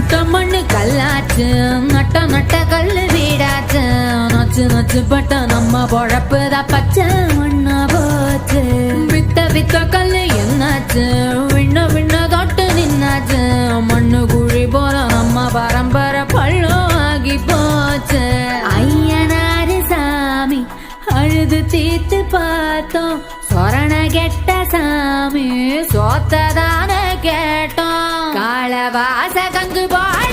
சுட்ட மண்ணு கல்லாச்சு, நட்ட நட்ட கல்லு வீடாச்சு. நச்சு நச்சு பட்ட நம்ம பொழப்புதான் பச்சை மண்ணா போச்சு. வித்த வித்த கல்லு என்னாச்சு, விண்ண விண்ண தொட்டு நின்னாச்சு. மண்ணு குழி போல நம்ம பரம்பரை பள்ளம் ஆகி போச்சு. ஐயனாரு சாமி அழுது தீர்த்து பார்த்தோம், சொரண கெட்ட சாமி சோத்ததான கேட்டோம். காலவாச கங்கு போய்